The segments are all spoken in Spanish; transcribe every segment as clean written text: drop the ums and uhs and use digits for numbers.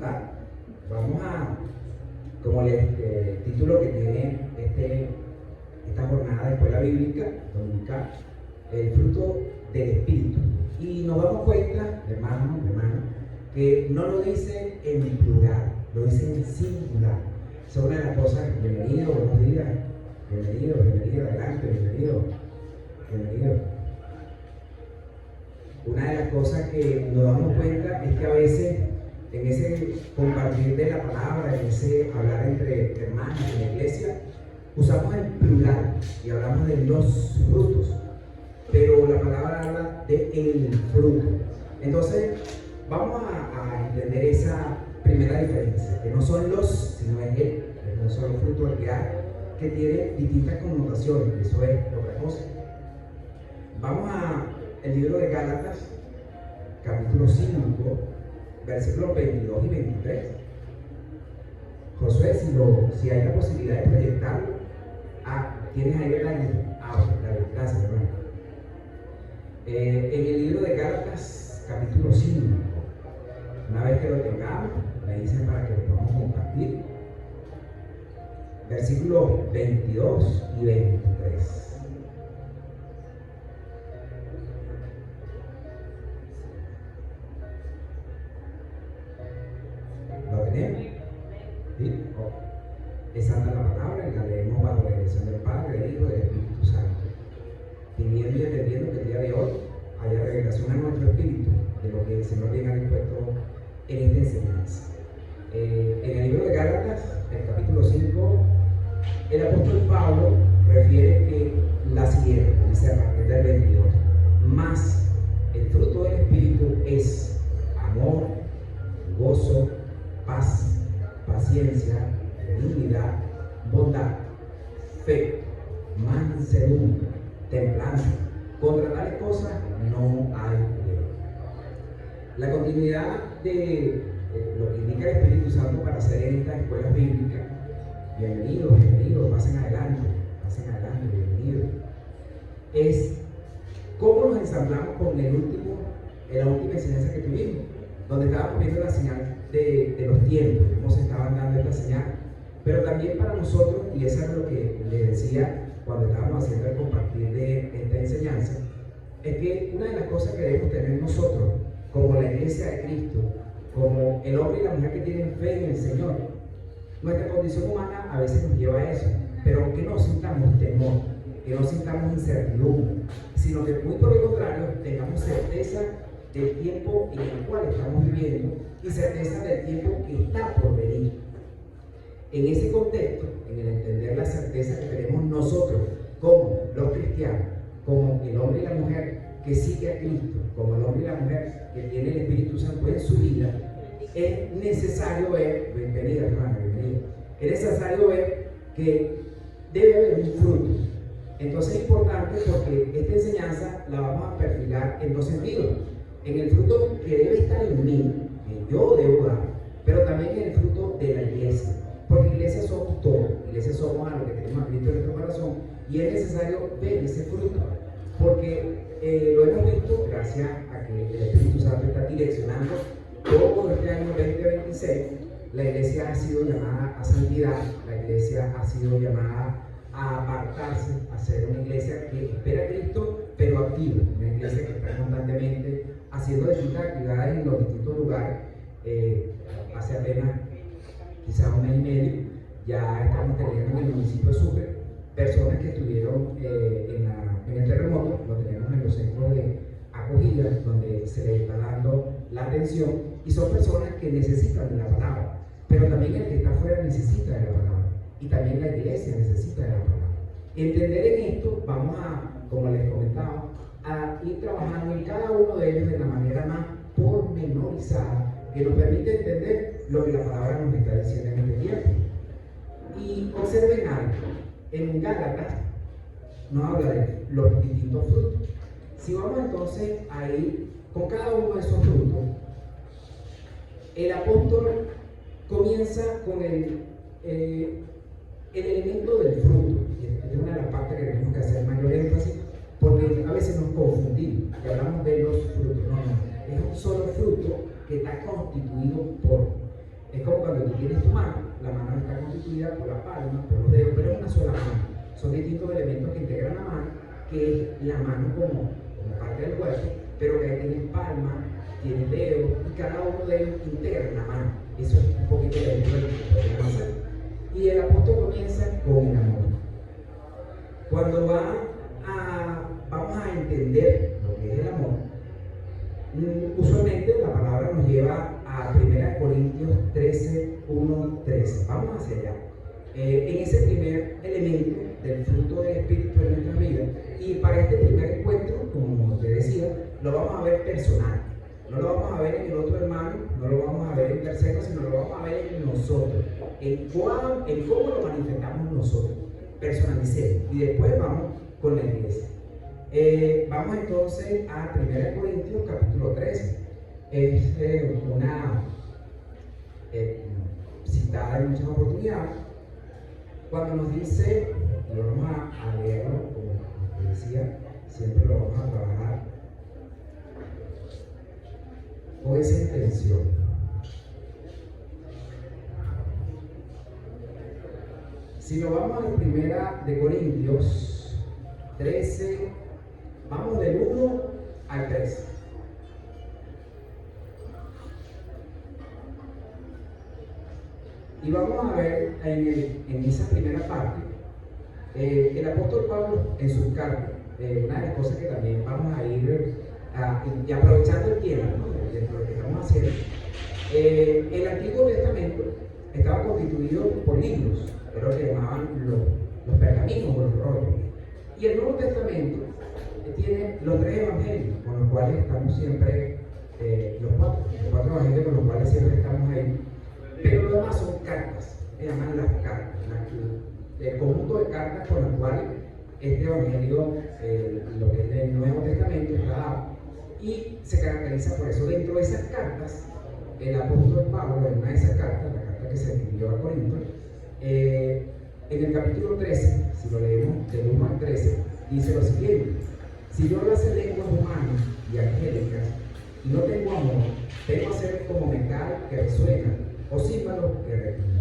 ¿verdad? Vamos a, como el título que tiene esta jornada de escuela bíblica dominical, el fruto del Espíritu. Y nos damos cuenta, hermano, que no lo dice en plural, lo dice en singular. Esa es una de las cosas. Bienvenido, buenos días, bienvenido, adelante, bienvenido. Una de las cosas que nos damos cuenta es que a veces en ese compartir de la palabra, en ese hablar entre hermanos en la iglesia, usamos el plural y hablamos de los frutos, pero la palabra habla de el fruto. Entonces vamos a entender esa primera diferencia, que no son los, sino es el, no son los frutos que tiene distintas connotaciones. Eso es otra cosa. Vamos al libro de Gálatas, capítulo 5, versículos 22 y 23. Josué, si hay la posibilidad de proyectarlo, tienes ahí gracias, hermano. En el libro de Gálatas, capítulo 5, una vez que lo tengamos, me dicen para que lo podamos compartir. Versículos 22 y 23. ¿Lo tenemos? ¿Sí? Es santa la palabra y la leemos bajo la dirección del Padre, del Hijo y del Espíritu Santo. Teniendo y entendiendo que el día de hoy haya revelación a nuestro espíritu de lo que el Señor bien ha dispuesto en esta enseñanza. En el libro de Gálatas, el capítulo 5, el apóstol Pablo refiere que la siguiente, dice a partir del 22, más el fruto del Espíritu es amor, gozo, paz, paciencia, benignidad, bondad, fe, mansedumbre, templanza. Contra tales cosas no hay ley. La continuidad de lo que indica el Espíritu Santo para hacer en estas escuelas bíblicas. Bienvenidos, pasen adelante, bienvenidos. Es cómo nos ensamblamos con la última enseñanza que tuvimos, donde estábamos viendo la señal de los tiempos, cómo se estaban dando esta señal, pero también para nosotros, y eso es lo que les decía cuando estábamos haciendo el compartir de esta enseñanza, es que una de las cosas que debemos tener nosotros, como la iglesia de Cristo, como el hombre y la mujer que tienen fe en el Señor, nuestra condición humana a veces nos lleva a eso, pero que no sintamos temor, que no sintamos incertidumbre, sino que muy por el contrario tengamos certeza del tiempo en el cual estamos viviendo y certeza del tiempo que está por venir. En ese contexto, en el entender la certeza que tenemos nosotros como los cristianos, como el hombre y la mujer que sigue a Cristo, como el hombre y la mujer que tiene el Espíritu Santo en su vida, es necesario ver, bienvenida hermana, bienvenida, es necesario ver que debe haber un fruto. Entonces es importante porque esta enseñanza la vamos a perfilar en dos sentidos: en el fruto que debe estar en mí, que yo debo dar, pero también en el fruto de la iglesia, porque iglesia somos todos, iglesia somos a lo que tenemos a Cristo en nuestro corazón, y es necesario ver ese fruto, porque lo hemos visto gracias a que el Espíritu Santo está direccionando todo este año 2026. La iglesia ha sido llamada a santidad, la iglesia ha sido llamada a apartarse, a ser una iglesia que espera a Cristo, pero activa, una iglesia que está constantemente haciendo distintas actividades en los distintos lugares. Hace apenas quizás un mes y medio, ya estamos teniendo en el municipio de Sucre personas que estuvieron en el terremoto. Lo tenemos en los centros de acogida, donde se les está dando la atención, y son personas que necesitan de la palabra, pero también el que está afuera necesita de la palabra, y también la iglesia necesita de la palabra. Entender en esto, vamos a, como les comentaba, a ir trabajando en cada uno de ellos de la manera más pormenorizada que nos permite entender lo que la palabra nos está diciendo en este tiempo. Y observen algo, en Gálatas nos habla de los distintos frutos. Si vamos entonces a ir con cada uno de esos frutos, el apóstol comienza con el elemento del fruto. Es una de las partes que tenemos que hacer mayor énfasis, porque a veces nos confundimos y hablamos de los frutos. No, es un solo fruto que está constituido por. Es como cuando tú tienes tu mano, la mano está constituida por la palma, por los dedos, pero es una sola mano. Son distintos elementos que integran la mano, que es la mano como parte del cuerpo, pero que ahí tienes palma, tienes dedos, y cada uno de ellos integra la mano. Eso es un poquito de lo que podemos hacer. Y el apóstol comienza con el amor. Cuando vamos a entender lo que es el amor, usualmente la palabra nos lleva a 1 Corintios 13, 1, 13. Vamos hacia allá. En ese primer elemento del fruto del Espíritu en nuestra vida. Y para este primer encuentro, como te decía, lo vamos a ver personal. No lo vamos a ver en el otro hermano, no lo vamos a ver en tercero, sino lo vamos a ver en nosotros. En cómo lo manifestamos nosotros. Personalicemos. Y después vamos con la iglesia. Vamos entonces a 1 Corintios capítulo 13. Es una citada en muchas oportunidades, cuando nos dice, y vamos a leerlo, como decía, siempre lo vamos a trabajar con esa intención. Si nos vamos a la 1 Corintios 13, vamos del 1 al 3. Y vamos a ver en esa primera parte, el apóstol Pablo en sus cartas, una de las cosas que también vamos a ir y aprovechando el tiempo, ¿no? De lo que estamos haciendo. El Antiguo Testamento estaba constituido por libros, pero lo que llamaban los pergaminos o los rollos. Y el Nuevo Testamento tiene los 3 evangelios, con los cuales estamos siempre, los cuatro evangelios con los cuales siempre estamos ahí. Pero lo demás son cartas, se llaman las cartas, el conjunto de cartas con las cuales este evangelio, lo que es del Nuevo Testamento, está dado. Y se caracteriza por eso. Dentro de esas cartas, el apóstol Pablo, en una de esas cartas, la carta que se escribió a Corinto, en el capítulo 13, si lo leemos del 1 al 13, dice lo siguiente: si yo hablase lenguas humanas y angélicas y no tengo amor, tengo a ser como metal que resuena o címbalo que retumba.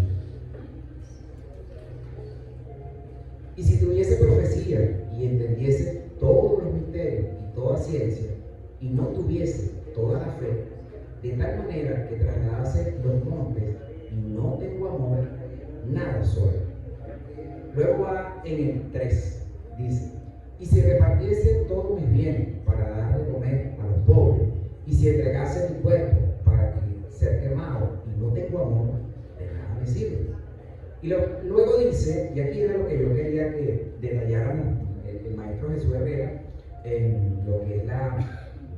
Y si tuviese profecía y entendiese todos los misterios y toda ciencia, y no tuviese toda la fe, de tal manera que trasladase los montes y no tengo amor, nada soy. Luego va en el 3, dice: y si repartiese todos mis bienes para dar de comer a los pobres, y si entregase mi cuerpo para ser quemado y no tengo amor, de nada me sirve. Y luego dice, y aquí era lo que yo quería que detalláramos el maestro Jesús Herrera en lo que es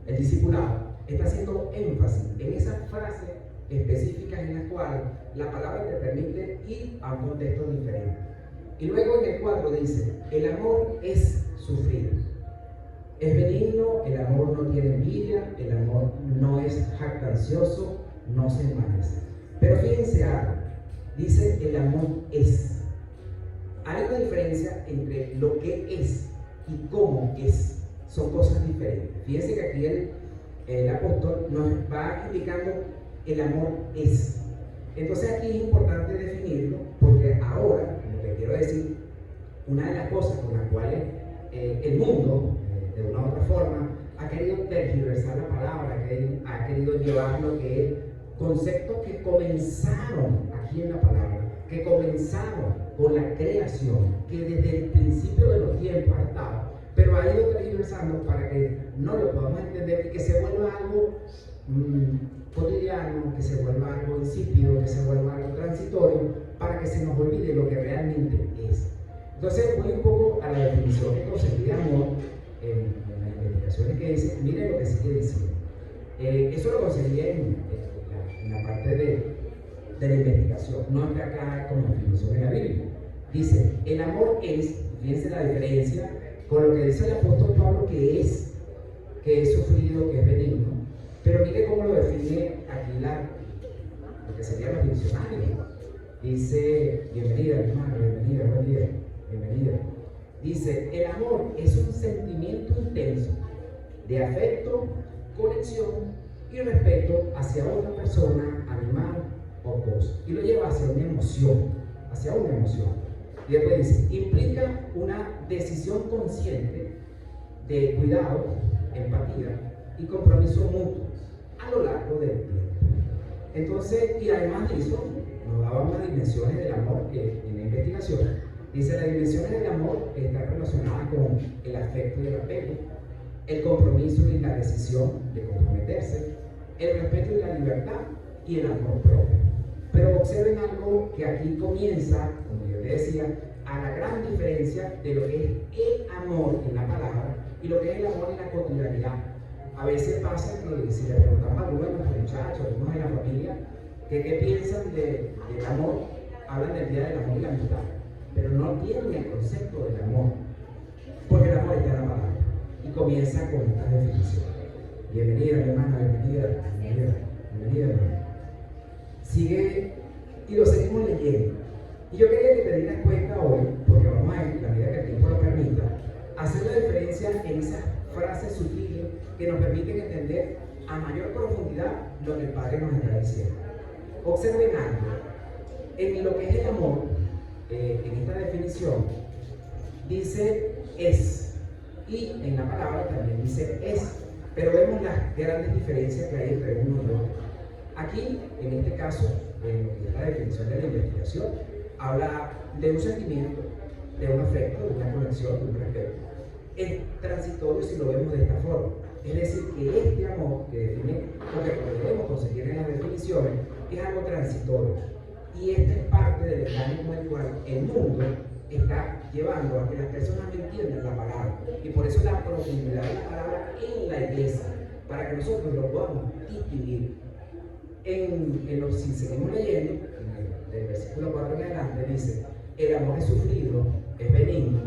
el discipulado, está haciendo énfasis en esas frases específicas en las cuales la palabra te permite ir a un contexto diferente. Y luego en el 4 dice: el amor es sufrido, es benigno, el amor no tiene envidia, el amor no es jactancioso, no se envanece. Pero fíjense algo, dice el amor es. Hay una diferencia entre lo que es y cómo es. Son cosas diferentes. Fíjense que aquí el apóstol nos va indicando el amor es. Entonces aquí es importante definirlo, porque ahora, como te quiero decir, una de las cosas con las cuales el mundo, de una u otra forma, ha querido tergiversar la palabra, ha querido llevar lo que es conceptos que comenzaron aquí en la palabra, que comenzaron con la creación, que desde el principio de los tiempos ha estado, pero ha ido tergiversando para que no lo podamos entender y que se vuelva algo cotidiano, que se vuelva algo insípido, que se vuelva algo transitorio, para que se nos olvide lo que realmente es. Entonces voy un poco a la definición que conseguí de amor en las investigaciones que dice. Miren lo que sigue diciendo. Eso lo conseguí en la parte de la investigación, no está acá como definición en la Biblia. Dice: el amor es, fíjense la diferencia con lo que dice el apóstol Pablo, que es sufrido, que es benigno. Pero mire cómo lo define aquí lo que serían los diccionarios. Dice: bienvenida hermano, bienvenida, buen día, bienvenida. Dice: el amor es un sentimiento intenso de afecto, conexión y respeto hacia otra persona, animal o cosa. Dios y lo lleva hacia una emoción, hacia una emoción. Y después dice, implica una decisión consciente de cuidado, empatía y compromiso mutuo a lo largo del tiempo. Entonces, y además de eso, nos daban las dimensiones del amor que en la investigación dice: las dimensiones del amor están relacionadas con el afecto y el apego, el compromiso y la decisión de comprometerse, el respeto y la libertad y el amor propio. Pero observen algo que aquí comienza, como yo les decía, a la gran diferencia de lo que es el amor en la palabra y lo que es el amor en la cotidianidad. A veces pasa que si le preguntamos a algunos de los muchachos, a algunos de la familia, que qué piensan del amor, hablan del día del amor y la amistad, pero no tienen el concepto del amor, porque el amor está en la palabra. Y comienza con esta definición. Bienvenida, mi hermana, bienvenida, hermana. Sigue y lo seguimos leyendo. Y yo quería que te dieras cuenta hoy, porque vamos a, en la medida que el tiempo lo permita, hacer la diferencia en esas frases sutiles que nos permiten entender a mayor profundidad lo que el Padre nos está diciendo. Observen algo. En lo que es el amor, en esta definición, dice es. Y en la palabra también dice es. Pero vemos las grandes diferencias que hay entre uno y otro. Aquí, en este caso, en lo que es la definición de la investigación, habla de un sentimiento, de un afecto, de una conexión, de un respeto. Es transitorio si lo vemos de esta forma. Es decir, que este amor que define, o que podemos conseguir en las definiciones, es algo transitorio. Y esta es parte del engaño con el cual el mundo está llevando a que las personas no entiendan la palabra. Y por eso la profundidad de la palabra en la iglesia, para que nosotros lo podamos distinguir. Si seguimos leyendo, en el versículo 4 en adelante, dice: el amor es sufrido, es benigno,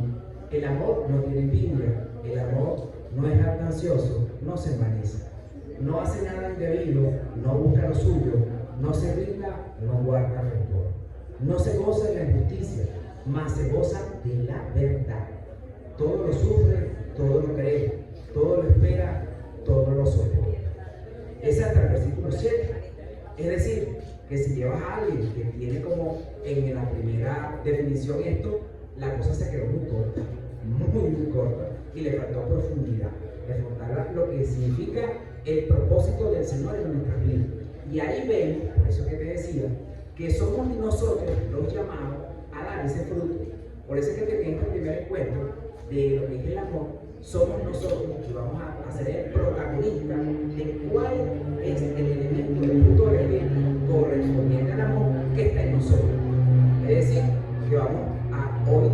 el amor no tiene envidia, el amor no es ansioso, no se envanece, no hace nada indebido, no busca lo suyo, no se irrita, no guarda rencor, no se goza de la injusticia, mas se goza de la verdad. Todo lo sufre, todo lo cree, todo lo espera, todo lo soporta. Es hasta el versículo 7. Es decir, que si llevas a alguien que tiene como en la primera definición esto, la cosa se quedó muy corta, muy corta, y le faltó profundidad, le faltaba lo que significa el propósito del Señor en nuestras vidas. Y ahí ven, por eso que te decía, que somos nosotros los llamados a dar ese fruto. Por eso es que te tengo el primer encuentro de lo que es el amor. Somos nosotros que vamos a ser el protagonista de cuál es el elemento del fruto del Espíritu correspondiente al amor que está en nosotros. Es decir, que vamos a hoy,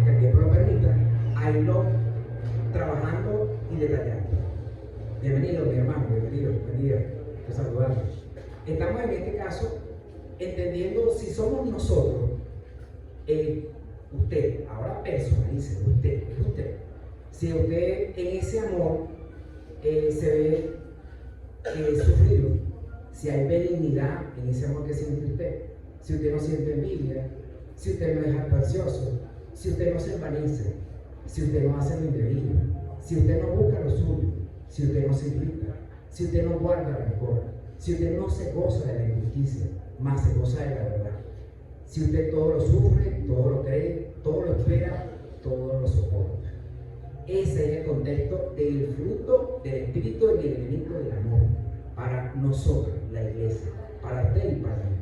que el tiempo lo permita, a irlo trabajando y detallando. Bienvenido, mi hermano, bienvenido, te saludamos. Estamos en este caso entendiendo si somos nosotros, usted, ahora personalice, usted. Si usted en ese amor se ve sufrido, si hay benignidad en ese amor que siente usted, si usted no siente envidia, si usted no es ansioso, si usted no se envanece, si usted no hace lo indebido, si usted no busca lo suyo, si usted no se irrita, si usted no guarda rencor, si usted no se goza de la injusticia, más se goza de la verdad, si usted todo lo sufre, todo lo cree, todo lo espera, todo lo soporta. Ese es el contexto del fruto del Espíritu y el elemento del amor para nosotros, la iglesia, para usted y para mí.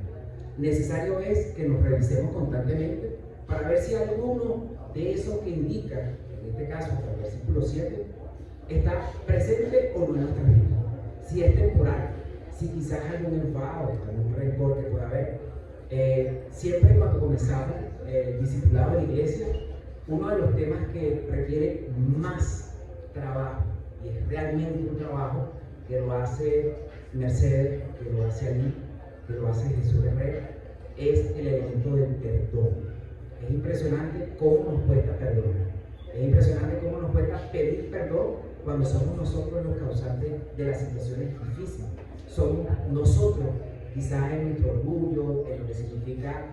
Necesario es que nos revisemos constantemente para ver si alguno de esos que indica, en este caso hasta el versículo 7, está presente o no en nuestra vida. Si es temporal, si quizás hay algún enfado, algún rencor que pueda haber. Siempre cuando comenzamos el discipulado de la iglesia, uno de los temas que requiere más trabajo, y es realmente un trabajo que lo hace Mercedes, que lo hace Ali, que lo hace Jesús Herrera, es el elemento del perdón. Es impresionante cómo nos cuesta perdonar. Es impresionante cómo nos cuesta pedir perdón cuando somos nosotros los causantes de las situaciones difíciles. Somos nosotros, quizás en nuestro orgullo, en lo que significa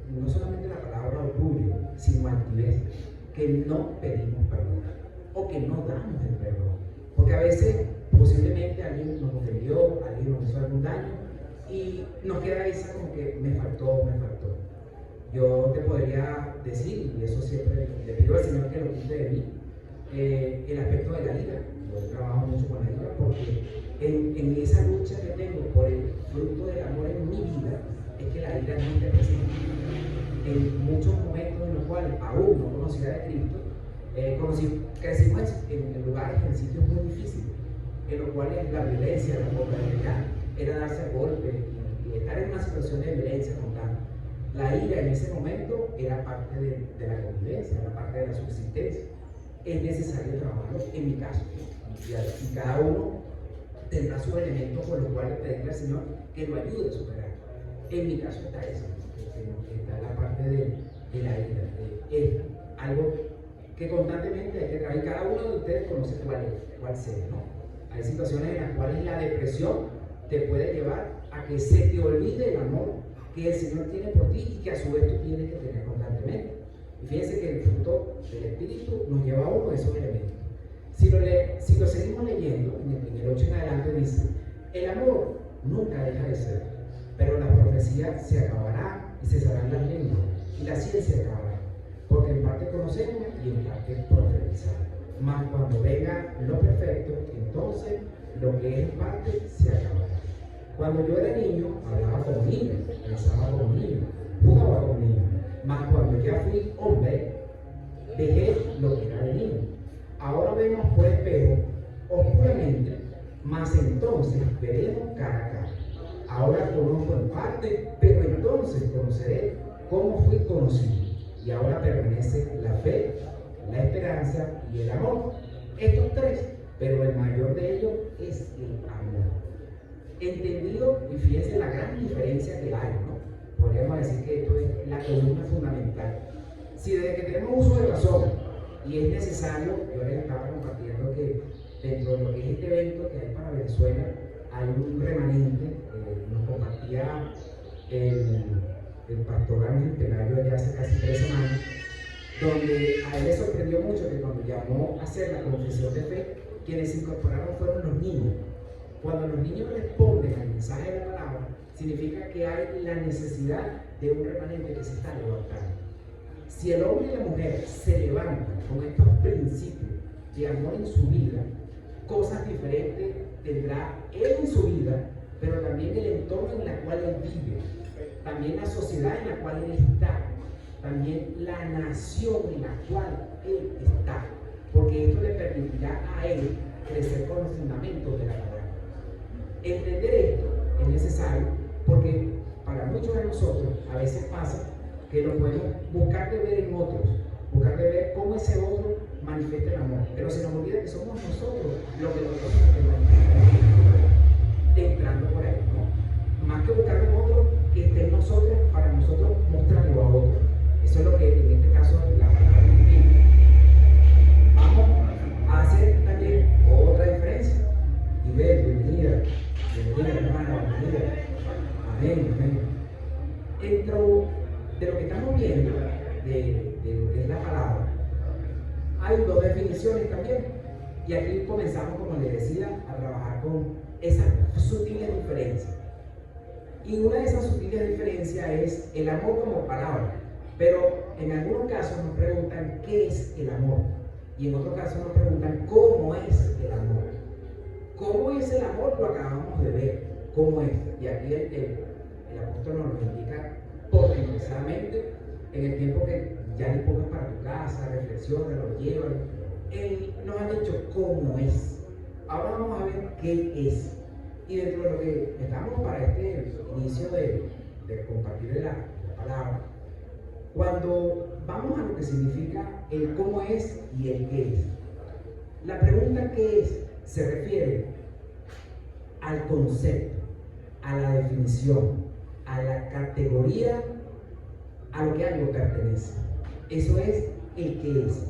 no solamente la palabra orgullo, sino altivez, que no pedimos perdón o que no damos el perdón. Porque a veces, posiblemente alguien nos ofendió, alguien nos hizo algún daño Y nos queda esa como que me faltó. Yo te podría decir, y eso siempre le pido al Señor que lo quite de mí, el aspecto de la ira. Yo trabajo mucho con la ira porque en esa lucha que tengo por el fruto del amor en mi vida, es que la ira no esté presente. En muchos momentos en los cuales aún no conocía de Cristo, crecimos en lugares, en sitios muy difíciles, en los cuales la violencia, la vulnerabilidad era darse a golpes y estar en una situación de violencia constante. La ira en ese momento era parte de la convivencia, era parte de la subsistencia. Es necesario trabajarlo, en mi caso, y cada uno tendrá sus elementos con los cuales pedirle al Señor que lo ayude a superar. En mi caso está eso, está la parte de la ira, es algo que constantemente hay que trabajar, y cada uno de ustedes conoce cuál sea, ¿no? Hay situaciones en las cuales la depresión te puede llevar a que se te olvide el amor que el Señor tiene por ti y que a su vez tú tienes que tener constantemente. Y fíjense que el fruto del Espíritu nos lleva a uno de esos elementos. Si lo seguimos leyendo, en el 8 en adelante dice, el amor nunca deja de ser, pero la profecía se acabará y cesarán las lenguas, y la ciencia acabará, porque en parte conocemos y en parte profetizamos. Mas cuando venga lo perfecto, entonces lo que es en parte se acabará. Cuando yo era niño, hablaba como niño, pensaba como niño, jugaba como niño. Mas cuando ya fui hombre, dejé lo que era de niño. Ahora vemos por espejo, oscuramente, mas entonces veremos cara a cara. Ahora conozco en parte, pero entonces conoceré cómo fui conocido. Y ahora permanece la fe, la esperanza y el amor. Estos tres, pero el mayor de ellos es el amor. Entendido, y fíjense la gran diferencia que hay, ¿no? Podríamos decir que esto es la columna fundamental. Si desde que tenemos uso de razón y es necesario, yo les estaba compartiendo que dentro de lo que es este evento que hay para Venezuela, hay un remanente, nos compartía el pastor Ángel Pelayo ya hace casi 3 semanas, donde a él le sorprendió mucho que cuando llamó a hacer la confesión de fe, quienes se incorporaron fueron los niños. Cuando los niños responden al mensaje de la palabra, significa que hay la necesidad de un remanente que se está levantando. Si el hombre y la mujer se levantan con estos principios de amor en su vida, cosas diferentes tendrá él en su vida, pero también el entorno en el cual él vive, también la sociedad en la cual él está, también la nación en la cual él está, porque esto le permitirá a él crecer con los fundamentos de la palabra. Entender esto es necesario porque para muchos de nosotros a veces pasa que lo podemos buscar de ver en otros, buscar de ver cómo ese otro manifiesta el amor, pero se nos olvida que somos nosotros lo que nosotros entrando por ahí, ¿no? Más que buscar en otro, que esté en nosotros para nosotros mostrarlo a otro. Eso es lo que en este caso la palabra nos pide. Vamos a hacer también otra diferencia. Y ver, bienvenida, hermana, bienvenida. Amén. Dentro de lo que estamos viendo, de lo que es la palabra, hay 2 definiciones también. Y aquí comenzamos, como les decía, a trabajar con esas sutiles diferencias. Y una de esas sutiles diferencias es el amor como palabra. Pero en algunos casos nos preguntan qué es el amor. Y en otros casos nos preguntan cómo es el amor. ¿Cómo es el amor? Lo acabamos de ver. ¿Cómo es? Y aquí el apóstol nos lo indica pormenorizadamente en el tiempo que ya dispongas para tu casa, reflexiona, lo llevan. Él nos ha dicho cómo es. Ahora vamos a ver qué es. Y dentro de lo que estamos para este inicio de compartir de la palabra, cuando vamos a lo que significa el cómo es y el qué es, la pregunta qué es se refiere al concepto, a la definición, a la categoría, a lo que algo pertenece. Eso es el qué es.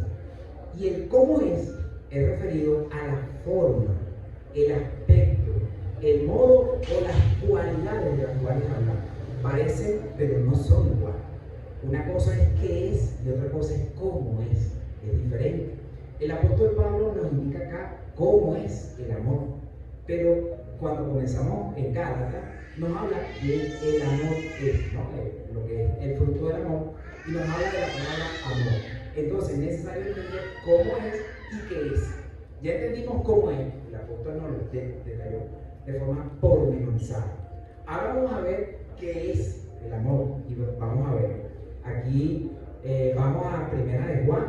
Y el cómo es referido a la forma, el aspecto, el modo o las cualidades de las cuales hablamos. Parecen, pero no son iguales. Una cosa es qué es y otra cosa es cómo es. Es diferente. El apóstol Pablo nos indica acá cómo es el amor, pero cuando comenzamos en Gálatas, nos habla del amor, ¿no? Lo que es el fruto del amor, y nos habla de la palabra amor. Entonces es necesario entender cómo es y qué es. Ya entendimos cómo es, el apóstol nos lo detalló de forma pormenorizada. Ahora vamos a ver qué es el amor, y vamos a ver. Aquí vamos a Primera de Juan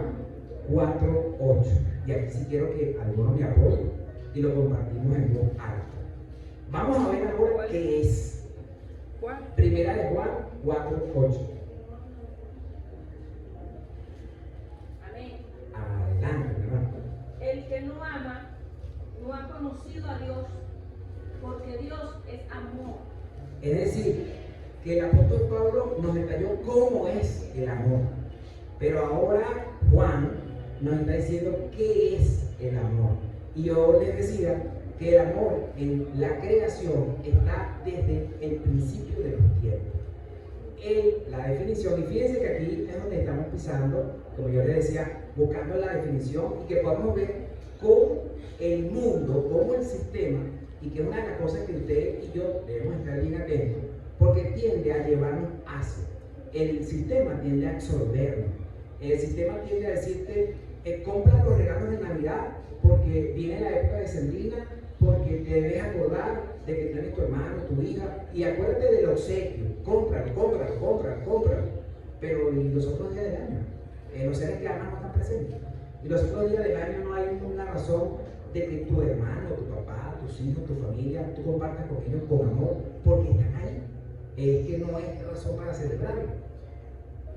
4:8, y aquí sí quiero que algunos me apoyen y lo compartimos en voz alta. Vamos a ver ahora qué es. Primera de Juan 4:8. Amén. Adelante, hermano. El que no ama no ha conocido a Dios, porque Dios es amor. Es decir, que el apóstol Pablo nos detalló cómo es el amor, pero ahora Juan nos está diciendo qué es el amor. Y yo les decía que el amor en la creación está desde el principio de los tiempos. La definición, y fíjense que aquí es donde estamos pisando, como yo les decía, buscando la definición y que podamos ver cómo el mundo, cómo el sistema, y que es una de las cosas que ustedes y yo debemos estar bien atentos, porque tiende a llevarnos hacia. El sistema tiende a absorbernos. El sistema tiende a decirte, compra los regalos de Navidad porque viene la época decembrina, porque te debes acordar de que tienes tu hermano, tu hija, y acuérdate del obsequio, cómpralo. Pero ¿y los otros días del año? Los seres que aman no están presentes. Y los otros días del año no hay una razón de que tu hermano, tu papá, tus hijos, tu familia, tú compartas con ellos con amor, porque están ahí. Es que no hay razón para celebrarlo.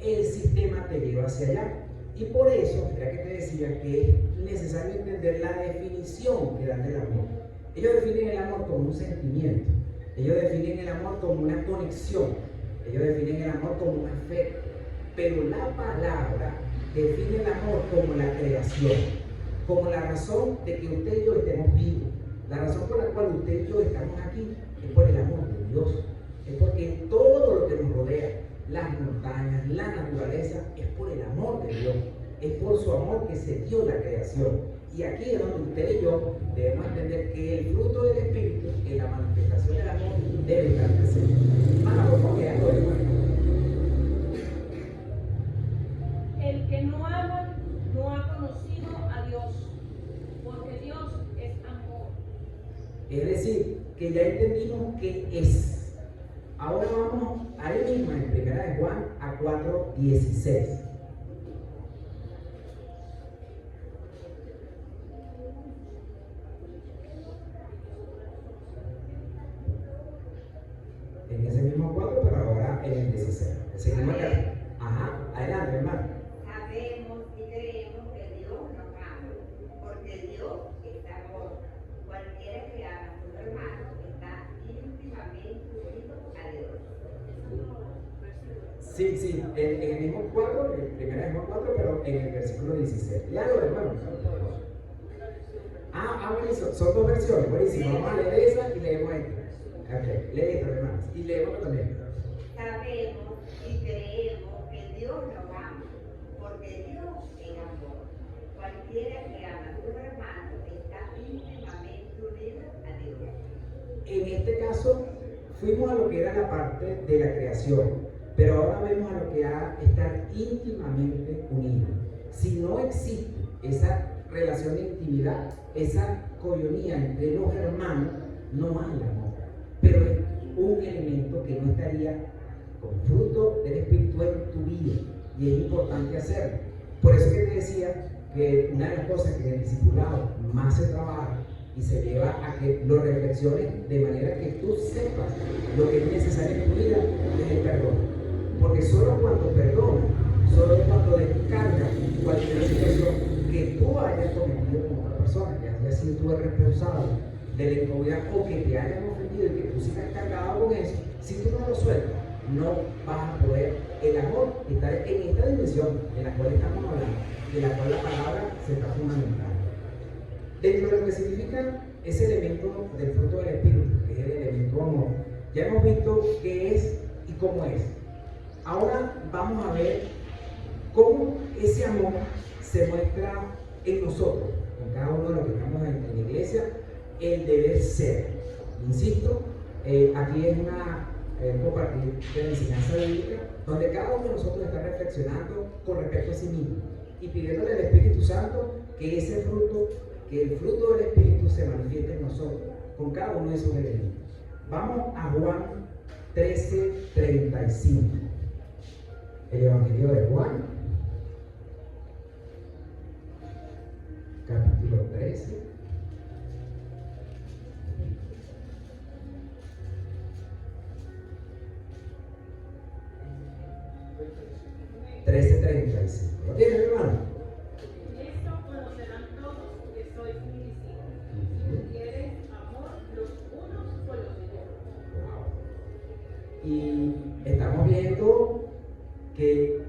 El sistema te lleva hacia allá. Y por eso, era que te decía que es necesario entender la definición que dan del amor. Ellos definen el amor como un sentimiento. Ellos definen el amor como una conexión. Ellos definen el amor como un afecto. Pero la palabra define el amor como la creación, como la razón de que usted y yo estemos vivos. La razón por la cual usted y yo estamos aquí es por el amor de Dios. Es porque todo lo que nos rodea, las montañas, la naturaleza, es por el amor de Dios. Es por su amor que se dio la creación. Y aquí es donde usted y yo debemos entender que el fruto del Espíritu, en la manifestación del amor, debe estar presente. Hermano, por favor, algo de hermano. El que no ama no ha conocido a Dios, porque Dios es amor. Es decir, que ya entendimos qué es. Ahora vamos ahí mismo en Primera de Juan a 4:16. En ese mismo 4, pero ahora en el 16. Seguimos acá. Ajá, adelante, hermano. Sabemos y creemos que Dios nos ama, porque Dios es amor. Cualquiera que ama a su hermano está íntimamente unido a Dios. Sí, en el mismo 4, en Primera de Juan 4, pero en el versículo 16. Léalo, hermano. Buenísimo. Son dos versiones, buenísimo. Vamos a leer esa y leemos esta. Ok, lee esta, hermanos. Y leemos también. Sabemos y creemos que Dios nos ama, porque Dios es amor. Cualquiera que ama a su hermano está íntimamente unido a Dios. En este caso, fuimos a lo que era la parte de la creación, pero ahora vemos a lo que ha estar íntimamente unido. Si no existe esa relación de intimidad, esa coinonía entre los hermanos, no hay amor. Pero es un elemento que no estaría con fruto del Espíritu en tu vida, y es importante hacerlo. Por eso que te decía que una de las cosas que en el discipulado más se trabaja y se lleva a que lo reflexiones de manera que tú sepas lo que es necesario en tu vida es el perdón. Porque solo cuando perdonas, solo cuando descargas cualquier situación que tú hayas cometido con otra persona, que haya sido tú el responsable de la incomodidad o que te hayan ofendido y que tú sigas cargado con eso, si tú no lo sueltas, no vas a poder, el amor estar en esta dimensión en la cual estamos hablando, de la cual la palabra se está fundamentando. Dentro de lo que significa ese elemento del fruto del Espíritu, que es el elemento amor, ya hemos visto qué es y cómo es. Ahora vamos a ver cómo ese amor se muestra en nosotros, con cada uno de los que estamos en la iglesia, el deber ser. Insisto, aquí es una compartir de la enseñanza bíblica donde cada uno de nosotros está reflexionando con respecto a sí mismo y pidiéndole al Espíritu Santo que ese fruto, que el fruto del Espíritu se manifieste en nosotros con cada uno de esos elementos. Vamos a Juan 13:35. El Evangelio de Juan, capítulo 13. ¿Lo tienes, hermano? Esto conocerán todos que sois mis discípulos, si tuviereis amor los unos por los otros. Y estamos viendo que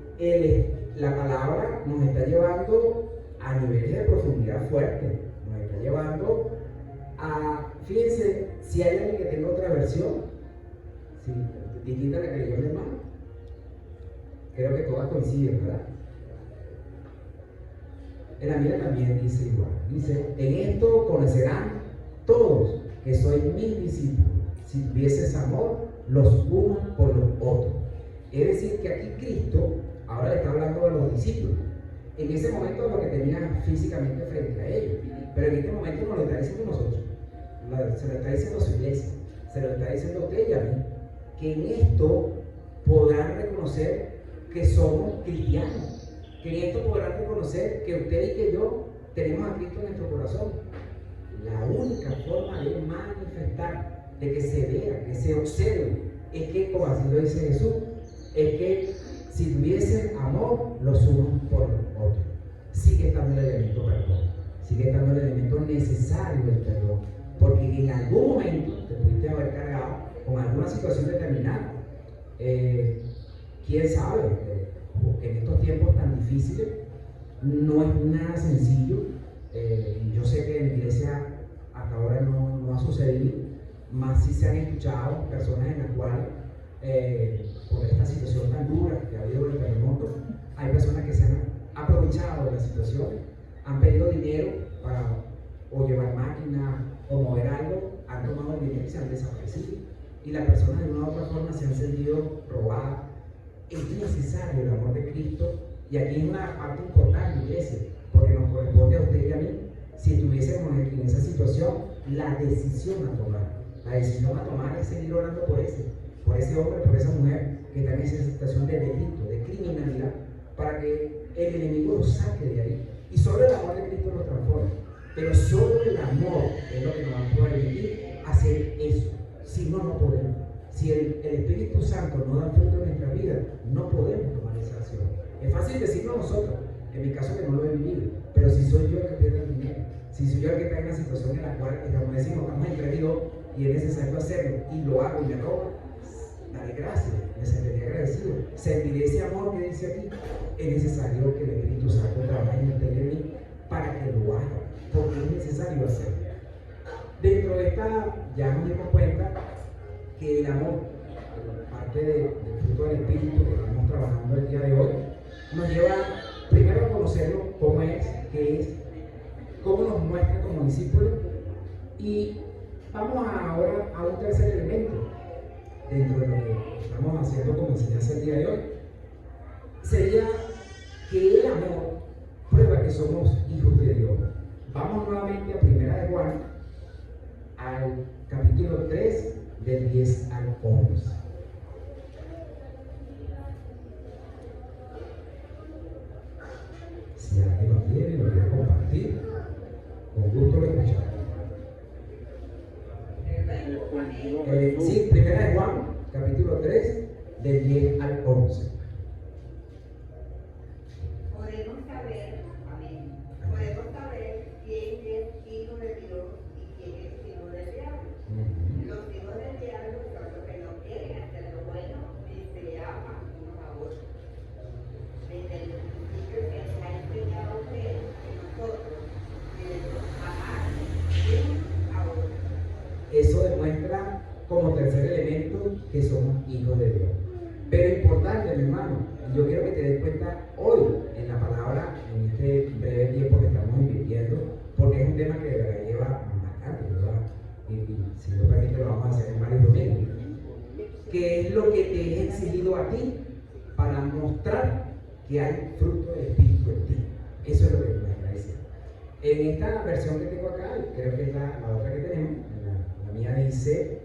la palabra nos está llevando a niveles de profundidad fuerte, nos está llevando a, fíjense, si hay alguien que tenga otra versión, sí, distinta a la que leyó mi hermano, creo que todas coinciden, ¿verdad? En la mía también dice igual, dice, en esto conocerán todos que sois mis discípulos, si tuvieses amor los unos por los otros. Es decir, que aquí Cristo ahora le está hablando a los discípulos. En ese momento lo que tenían físicamente frente a ellos, pero en este momento nos lo está diciendo a nosotros, se lo está diciendo a su iglesia, se lo está diciendo a usted y a mí, que en esto podrán reconocer que somos cristianos, que en esto podrán reconocer que usted y que yo tenemos a Cristo en nuestro corazón. La única forma de manifestar, de que se vea, que se observe, es que, como así lo dice Jesús, es que si tuviesen amor los unos por los otros. Sigue estando el elemento perdón, sigue estando el elemento necesario del perdón, porque en algún momento te pudiste haber cargado con alguna situación determinada. Quién sabe, en estos tiempos tan difíciles no es nada sencillo. Yo sé que en la iglesia hasta ahora no ha sucedido, más si se han escuchado personas en las cuales por esta situación tan dura que ha habido el terremoto, hay personas que se han aprovechado de la situación, han pedido dinero para o llevar máquinas o mover algo, han tomado el dinero y se han desaparecido, y las personas de una u otra forma se han sentido robadas. Es necesario el amor de Cristo, y aquí es una parte importante, iglesia, porque nos corresponde a usted y a mí, si estuviésemos en esa situación, la decisión a tomar es seguir orando por ese hombre, por esa mujer que está en esa situación de delito, de criminalidad, para que el enemigo lo saque de ahí. Y solo el amor de Cristo nos transforma, pero solo el amor es lo que nos va a poder permitir hacer eso. Si no, no podemos. Si el Espíritu Santo no da fruto en nuestra vida, no podemos tomar esa acción. Es fácil decirlo nosotros, en mi caso que no lo he vivido, pero si soy yo el que pierde el dinero, si soy yo el que está en una situación en la cual, como decimos, estamos entregados y es necesario hacerlo, y lo hago y me robo, daré gracias, me sentiré agradecido, sentiré ese amor que dice aquí. Es necesario que el Espíritu Santo trabaje en usted y en mí para que lo haga, porque es necesario hacerlo. Dentro de esta, ya nos dimos cuenta que el amor, parte del fruto del Espíritu que estamos trabajando el día de hoy, nos lleva primero a conocerlo, cómo es, qué es, cómo nos muestra como discípulos, y vamos ahora a un tercer elemento dentro de lo que estamos haciendo como enseñanza el día de hoy. Sería que el amor prueba que somos hijos de Dios. Vamos nuevamente a 1 de Juan, al capítulo 3, del 10 al 11. Si alguien lo tiene y lo quiere compartir, con gusto lo escuchamos. Sí, 1 de Juan, capítulo 3, del 10 al 11. Podemos saber quién es hijo de Dios y quién es hijo del diablo. Los hijos del diablo son los que no quieren hacer lo bueno ni se aman unos a otros. Desde el principio se les ha enseñado a ustedes que nosotros debemos amar unos a otros. Eso demuestra como tercer elemento que somos hijos de Dios. Pero importante, mi hermano, yo quiero que te des cuenta hoy en la palabra, en este breve tiempo que estamos invirtiendo, porque es un tema que de verdad lleva bastante, ¿verdad? Y si no permite, lo que es lo que te es exigido a ti para mostrar que hay fruto del Espíritu en ti. Eso es lo que me está diciendo. En esta versión que tengo acá, creo que es la otra que tenemos, la mía dice,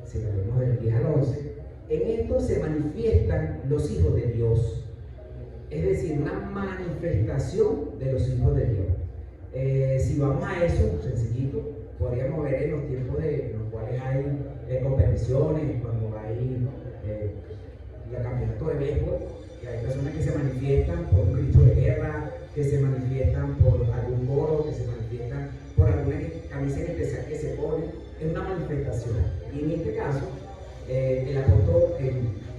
si la vemos del 10 al 11, en esto se manifiestan los hijos de Dios. Es decir, una manifestación de los hijos de Dios. Si vamos a eso, sencillito, podríamos ver en los tiempos en los cuales hay competiciones, cuando hay el campeonato de béisbol, que hay personas que se manifiestan por un grito de guerra, que se manifiestan por algún coro, que se manifiestan por alguna camisa especial que se pone. Es una manifestación. Y en este caso, el apóstol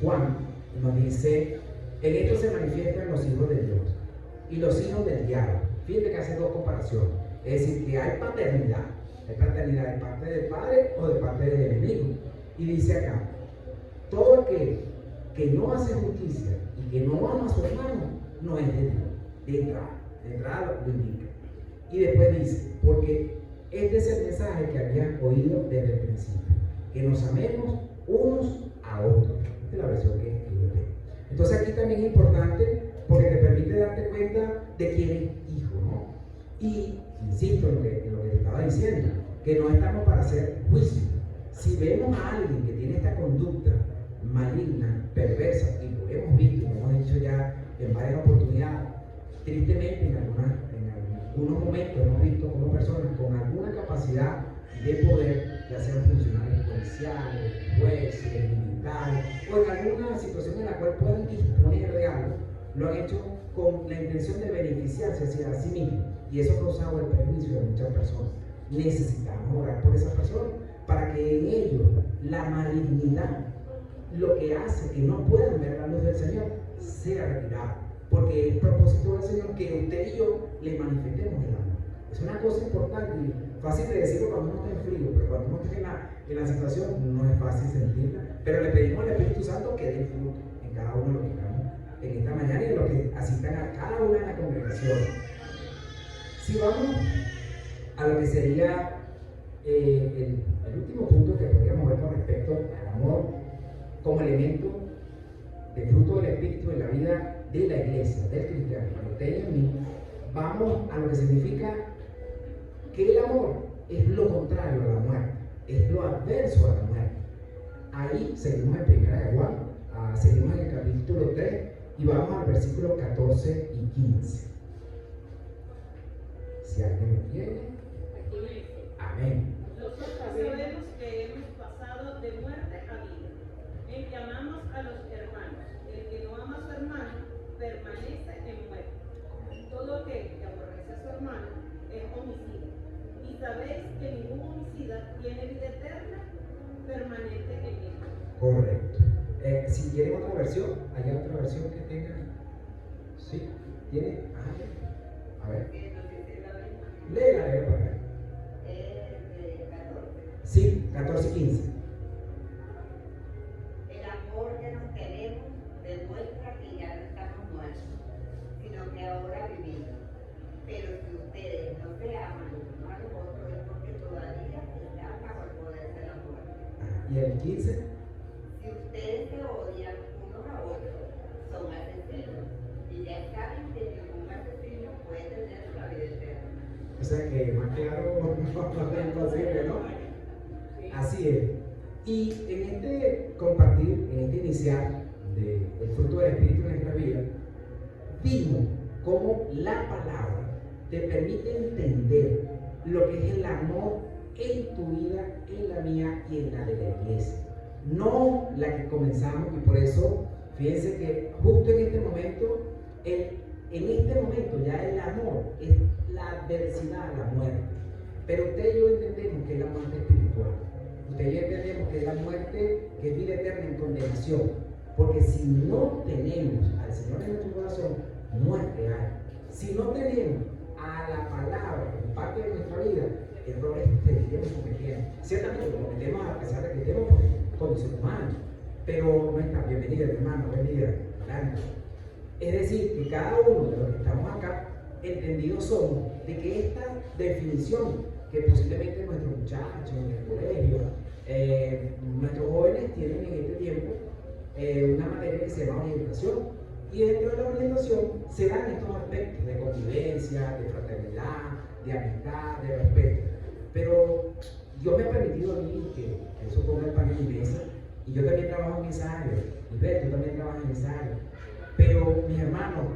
Juan nos dice: en esto se manifiestan los hijos de Dios y los hijos del diablo. Fíjate que hace dos comparaciones. Es decir, que hay paternidad de parte del padre o de parte del enemigo. Y dice acá: todo aquel que no hace justicia y que no ama a su hermano no es de Dios. De entrada lo indica. Y después dice: porque este es el mensaje que habían oído desde el principio, que nos amemos unos a otros. Esta es la versión que yo tengo. Entonces aquí también es importante porque te permite darte cuenta de quién es hijo, ¿no? Y insisto en lo que te estaba diciendo, que no estamos para hacer juicio. Si vemos a alguien que tiene esta conducta maligna, perversa, y lo hemos visto, lo hemos dicho ya en varias oportunidades, tristemente en algunos momentos hemos visto como personas con alguna capacidad de poder, ya sean funcionarios policiales, jueces, militares, o en alguna situación en la cual puedan disponer de algo, lo han hecho con la intención de beneficiarse hacia sí mismos, y eso ha causado el perjuicio de muchas personas. Necesitamos orar por esas personas para que en ellos la malignidad, lo que hace que no puedan ver la luz del Señor, sea retirada, porque es propósito del Señor que usted y yo le manifestemos el amor. Es una cosa importante y fácil de decirlo cuando uno está en frío, pero cuando uno está en la situación no es fácil sentirla, pero le pedimos al Espíritu Santo que dé fruto en cada uno de los que estamos en esta mañana y en los que asistan a cada una de las congregaciones. Si vamos a lo que sería el último punto que podríamos ver con respecto al amor como elemento de fruto del Espíritu en la vida de la iglesia, del cristiano, de usted y en mí, vamos a lo que significa que el amor es lo contrario a la muerte, es lo adverso a la muerte. Ahí seguimos en 1 de Juan, seguimos en el capítulo 3 y vamos al versículo 14 y 15. Si alguien lo tiene, amén. Nosotros sabemos que hemos pasado de muerte a vida, en que amamos a los hermanos. El que no ama a su hermano permanece en muerte. Todo aquel que aborrece a su hermano es homicida. Y sabéis que ningún homicida tiene vida eterna permanente en él. Correcto. Si tienen otra versión, ¿hay otra versión que tengan? ¿Sí? ¿Tiene? A ver. Léela para acá. Sí, 14 y 15. El amor que nos tenemos demuestra que ya no estamos muertos, sino que ahora vivimos. Pero si ustedes no se aman los unos a los otros es porque todavía están bajo el poder de la muerte. ¿Y el 15? Si ustedes se odian unos a otros, son asesinos. Y ya saben que ningún asesino puede tener la vida eterna. O sea que más claro no es imposible, ¿no? Así es. Y en este compartir, en este iniciar del fruto del Espíritu en nuestra vida, vimos cómo la palabra te permite entender lo que es el amor en tu vida, en la mía y en la de la iglesia. No la que comenzamos, y por eso, fíjense que justo en este momento ya el amor es la adversidad a la muerte. Pero usted y yo entendemos que es la muerte espiritual. Usted y yo entendemos que es la muerte que es vida eterna en condenación. Porque si no tenemos al Señor en nuestro corazón, muerte hay. Si no tenemos a la palabra como parte de nuestra vida, errores seguiremos cometiendo. Ciertamente lo cometemos a pesar de que tenemos condición humana. Pero no está. Bienvenida, hermano, bienvenida. Adelante. Es decir, que cada uno de los que estamos acá, entendidos somos de que esta definición que posiblemente nuestros muchachos en el colegio Nuestros jóvenes tienen en este tiempo una materia que se llama orientación. Y dentro de la orientación se dan estos aspectos de convivencia, de fraternidad, de amistad, de respeto. Pero Dios me ha permitido a mí que eso ponga el pan en mi mesa, y yo también trabajo en esa área, y tú también trabajas en esa área. Pero, mis hermanos,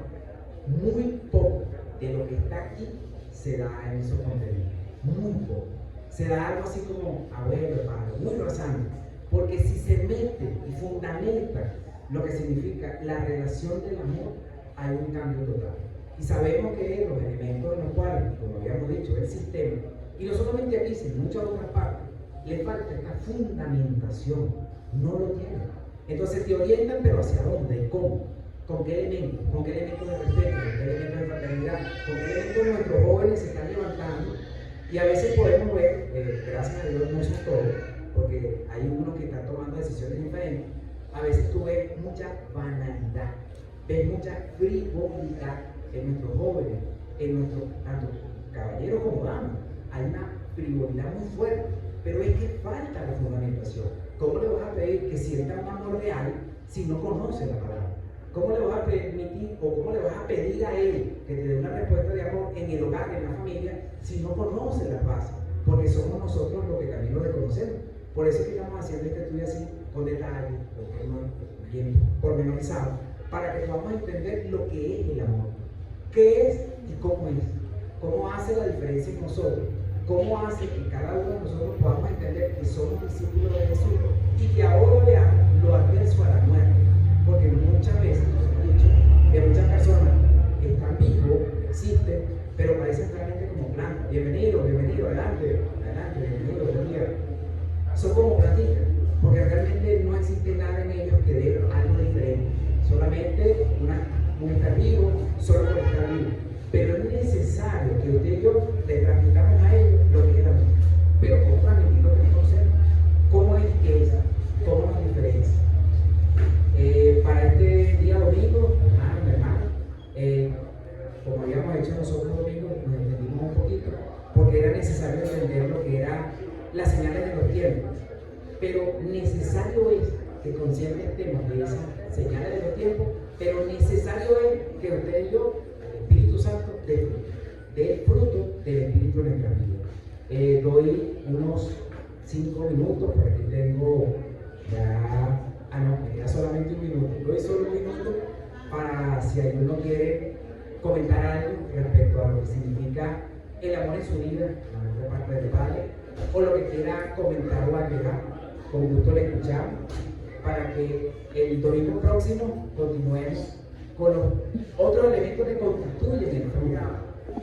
muy poco de lo que está aquí se da en esos contenidos. Muy poco. Se da algo así como abuelo, padre, muy rasante. Porque si se mete y fundamenta lo que significa la relación del amor, hay un cambio total. Y sabemos que los elementos en los cuales, como habíamos dicho, el sistema, y no solamente aquí, sino en muchas otras partes, le falta esta fundamentación. No lo tienen. Entonces te orientan, pero ¿hacia dónde? ¿Cómo? ¿Con qué elementos? ¿Con qué elementos de respeto? ¿Con qué elementos de fraternidad? ¿Con qué elementos nuestros jóvenes se están levantando? Y a veces podemos ver, gracias a Dios no son todos, porque hay unos que están tomando decisiones diferentes. A veces tú ves mucha banalidad, ves mucha frivolidad en nuestros jóvenes, en nuestros tanto caballeros como damas. Hay una frivolidad muy fuerte, pero es que falta la fundamentación. ¿Cómo le vas a pedir que sienta un amor real si no conoce la palabra? ¿Cómo le vas a permitir o cómo le vas a pedir a él que te dé una respuesta de amor en el hogar, en la familia, si no conoce las bases? Porque somos nosotros los que también lo desconocemos. Por eso es que estamos haciendo este estudio así, con detalle, con temas bien pormenorizados, para que podamos entender lo que es el amor, qué es y cómo es, cómo hace la diferencia en nosotros, cómo hace que cada uno de nosotros podamos entender que somos discípulos de Jesús y que ahora veamos lo adverso a la muerte. Porque muchas veces, nos han dicho, que muchas personas están vivos, existen, pero parecen realmente como plantas. Bienvenido, adelante, bienvenido, buen día. Son como plantitas, porque realmente no existe nada en ellos que dé algo diferente. Solamente un estar vivo, solo por estar vivo. Pero es necesario que usted y yo le transmitamos a ellos lo que es el amor. Pero ¿cómo transmitir lo que conocemos? ¿Cómo es que es? ¿Cómo nos diferencia? Para este día domingo, como habíamos hecho nosotros domingo, nos entendimos un poquito, porque era necesario entender lo que eran las señales de los tiempos. Pero necesario es que conscientes estemos de esas señales de los tiempos, pero necesario es que usted y yo, el Espíritu Santo, dé fruto del Espíritu en nuestra vida. Doy unos 5 minutos, por aquí tengo ya. Me queda solamente un minuto. Doy solo un minuto para si alguno quiere comentar algo respecto a lo que significa el amor en su vida, el amor de parte del Padre, o lo que quiera comentar o agregar. Con gusto le escuchamos para que el domingo próximo continuemos con los otros elementos que constituyen el fruto.